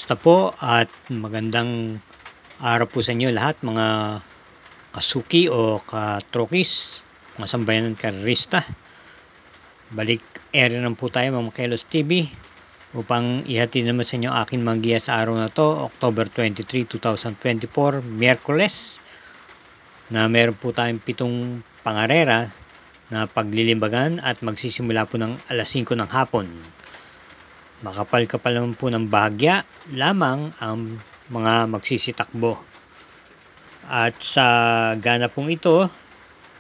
Kamusta po at magandang araw po sa inyo lahat mga kasuki o katrokis, mga sambayanan karerista. Balik ere naman po tayo mga Kelos TV upang ihatid naman sa inyo aking magiya sa araw na to, October 23, 2024, Miyerkules, na meron po tayong 7 pangarera na paglilimbagan at magsisimula po ng alas 5 ng hapon. Makapal-kapal naman po ng bahagya lamang ang mga magsisitakbo. At sa gana pong ito,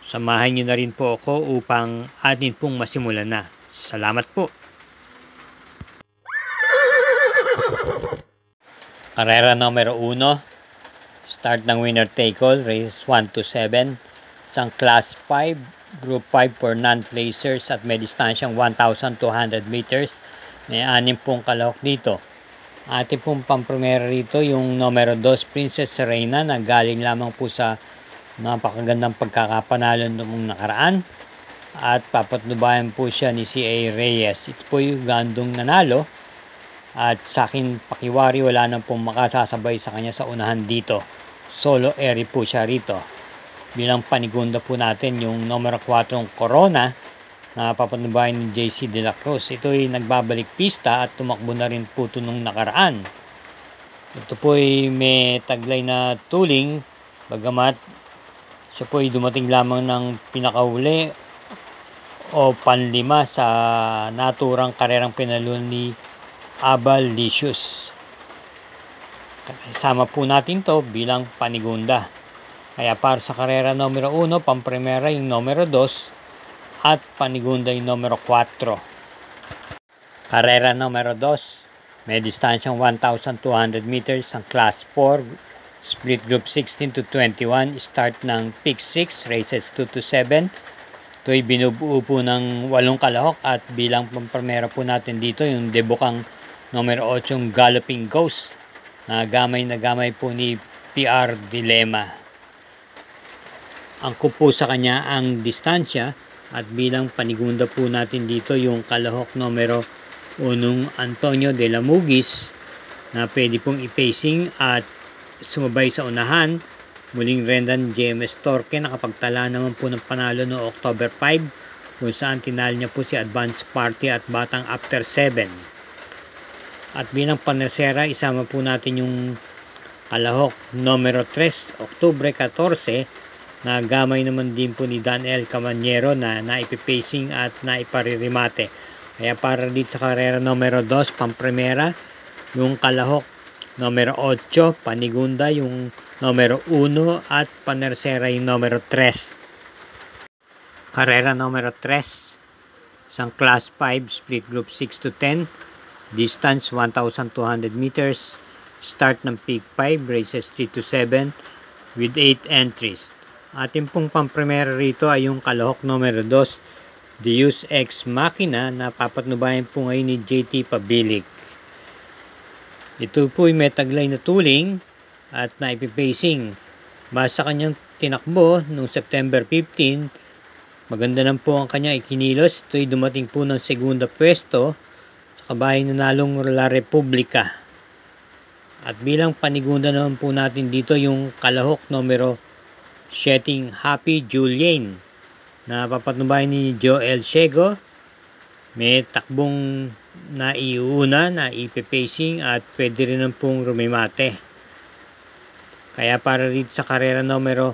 samahan niyo na rin po ako upang atin pong masimulan na. Salamat po. Karera numero 1. Start ng winner take all, race 1 to 7. Isang class 5, group 5 for non-placers at may distansyang 1,200 meters. May 6 pong kalahok dito. Ating pong pampremera rito yung numero 2, Princess Serena, na galing lamang po sa napakagandang pagkakapanalo noong nakaraan. At papatnubayan po siya ni C.A. Reyes. Ito po yung gandong nanalo. At sa akin pakiwari, wala nang pong makasasabay sa kanya sa unahan dito. Solo airy po siya rito. Bilang panigunda po natin yung numero 4, Corona, na papatnubayan ni JC De La Cruz. Ito ay nagbabalik pista at tumakbo na rin po ito nung nakaraan. Ito po ay may taglay na tuling, bagamat siya po ay dumating lamang ng pinakauli o panlima sa naturang karerang pinaluan ni Abal Licious. Sama po natin to bilang panigunda. Kaya para sa karera numero 1, pampremera yung numero 2 at panigunda yung numero 4. Karera numero 2, may distansyang 1,200 meters ang class 4, split group 16 to 21, start ng pick 6, races 2 to 7. Ito ay binubuo po ng 8 kalahok at bilang pampremera po natin dito yung debukang numero 8, yung Galloping Ghost, na gamay po ni PR Dilemma. Angkop po sa kanya ang distansya. At bilang panigunda po natin dito yung kalahok numero 1, Antonio de la Mugis, na pwede pong i-pacing at sumabay sa unahan. Muling Rendan JMS Torque, nakapagtala naman po ng panalo no October 5, kung saan tinalo niya po si Advance Party at Batang After 7. At bilang panersera, isama po natin yung kalahok numero 3, Octubre 14, na gamay naman din po ni Daniel Camanero na naipipacing at naiparirimate. Kaya para dito sa karera numero 2, pampremera, yung kalahok numero 8, panigunda yung numero 1 at panersera yung numero 3. Karera numero 3, isang class 5, split group 6 to 10, distance 1,200 meters, start ng peak 5, races 3 to 7 with 8 entries. Ating pong pampremera rito ay yung kalahok numero 2, Deus Ex Machina, na papatnubayan po ngayon ni JT Pabilik. Ito po ay may taglay na tuling at naipipacing. Basta kanyang tinakbo noong September 15, maganda lang po ang kanyang ikinilos. Ito ay dumating po ng segunda pwesto sa kabahay na nalong La Republica. At bilang panigunda naman po natin dito yung kalahok numero 7, Happy Julian, na papatnubayan ni Joel Shego. May takbong na iuna, na ipipacing at pwede rin pong rumimate. Kaya para dito sa karera numero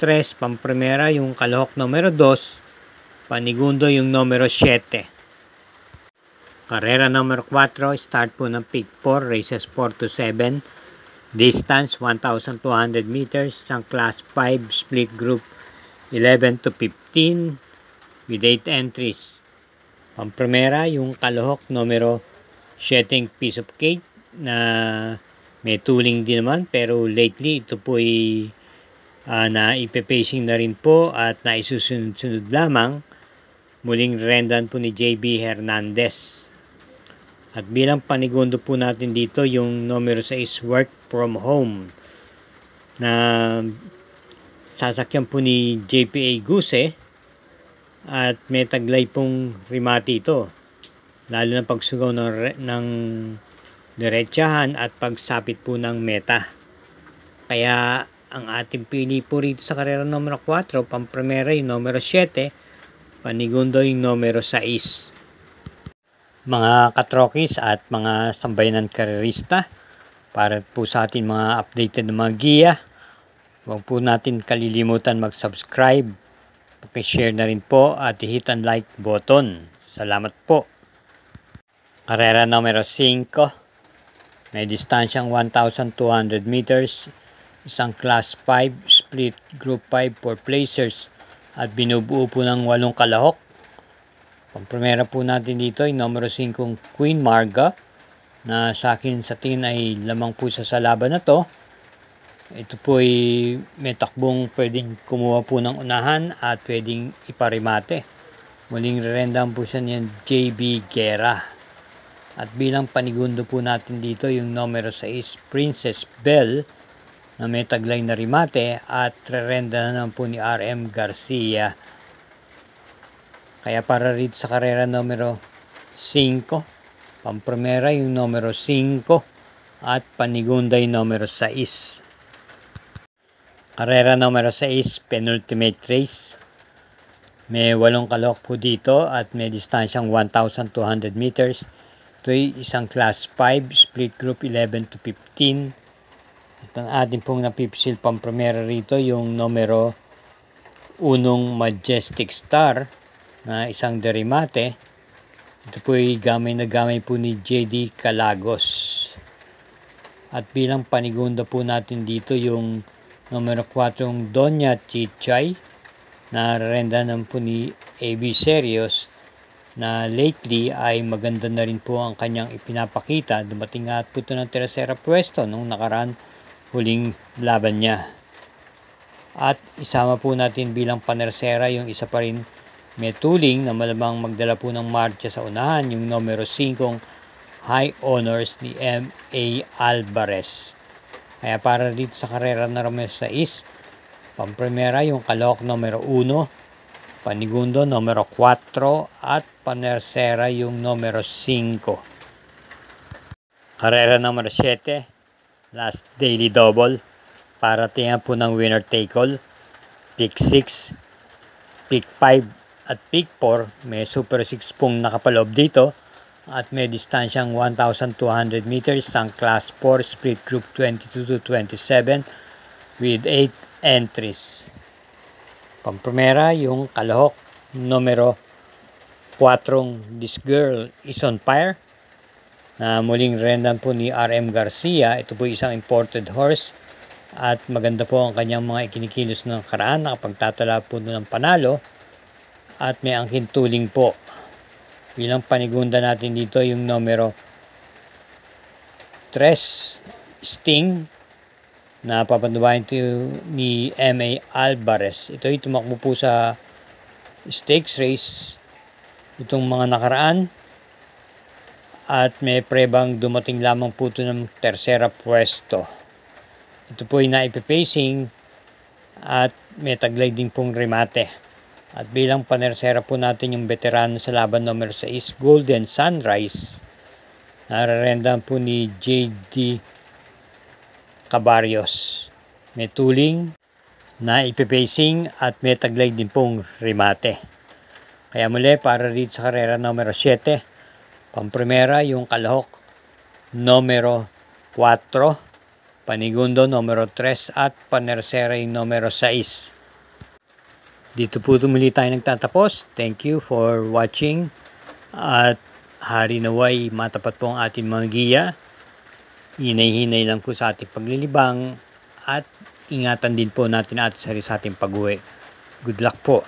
3, pampremera yung kalahok numero 2, panigundo yung numero 7. Karera numero 4, start po ng pick 4, races 4 to 7. Distance 1,200 meters, isang class 5, split group 11 to 15 with 8 entries. Pampremera yung kalahok numero 7, Piece of Cake, na may tuling din naman, pero lately ito po ay naipipacing na rin po at naisusunod-sunod lamang. Muling rendan po ni JB Hernandez. At bilang panigundo po natin dito yung numero 6, Work From Home, na sasakyan po ni JPA Guse at may taglay pong rimati ito. Lalo na pagsugaw ng diretsahan at pagsapit po ng meta. Kaya ang ating pili po rito sa karera numero 4, pampremera yung numero 7, panigundo yung numero 6. Mga katrokis at mga sambayanan karerista, para po sa ating mga updated na mga giya, huwag po natin kalilimutan mag-subscribe, paki-share na rin po at hit ang like button. Salamat po. Karera numero 5, may distansyang 1,200 meters, isang class 5 split group 5 for placers at binubuo po ng 8 kalahok. Pampremera po natin dito ay numero 5 Queen Marga, na sa akin sa tingin ay lamang po sa laban na to. Ito po ay may takbong pwedeng kumuha po ng unahan at pwedeng iparimate. Muling re-rendahan po siya niyan JB Guerra. At bilang panigundo po natin dito yung numero 6 Princess Belle, na may taglay na rimate at re-renda naman po ni RM Garcia. Kaya para rito sa karera numero 5, pampremera yung numero 5 at panigunda yung numero 6. Karera numero 6, penultimate race. May 8 kalahok po dito at may distansyang 1,200 meters. Ito ay isang class 5 split group 11 to 15. At ang ating pong napipsil pampremera rito yung numero 1 Majestic Star na isang derimate. Ito po ay gamay na gamay po ni JD Calagos. At bilang panigunda po natin dito yung numero 4 Doña Chichay, na renda naman po ni AB Serios, na lately ay maganda na rin po ang kanyang ipinapakita. Dumating nga po ito ng tercera pwesto nung nakaraan huling laban niya. At isama po natin bilang panersera yung isa pa rin may tuling na malamang magdala po ng marcha sa unahan, yung numero 5 High Honors ni M.A. Alvarez. Kaya para dito sa karera na numero 6, pampremera yung kalahok numero 1, panigundo numero 4 at panersera yung numero 5. Karera numero 7, last daily double, para tingnan po ng winner take all. Pick 6, pick 5 at pick 4. May super 6 pong nakapaloob dito at may distansyang 1,200 meters ang class 4 split group 22 to 27 with 8 entries. Pampremera yung kalahok numero 4 This Girl Is On Fire, na muling rendan po ni RM Garcia. Ito po isang imported horse at maganda po ang kanyang mga ikinikilos ng karaan, nakapagtatala po ng panalo at may angkin tuling po. Bilang panigunda natin dito yung numero 3 Sting, na papandubayan ito ni M.A. Alvarez. Ito ay tumakbo po sa stakes race itong mga nakaraan at may prebang dumating lamang po ito ng tersera pwesto. Ito po ay naipipacing at may taglay din pong remate. At bilang panersera po natin yung veterano sa laban numero 6 Golden Sunrise, nararendahan po ni J.D. Cabarrios. May tuling, naipipacing at may taglay din pong remate. Kaya muli para dito sa karera numero 7, pampremera yung kalahok numero 4, panigundo numero 3 at panersera yung numero 6. Dito po muli tayo nagtatapos. Thank you for watching at hari naway matapat po ang ating mga giya. Hinay-hinay lang po sa ating paglilibang at ingatan din po natin ating sarili sa ating pag-uwi. Good luck po.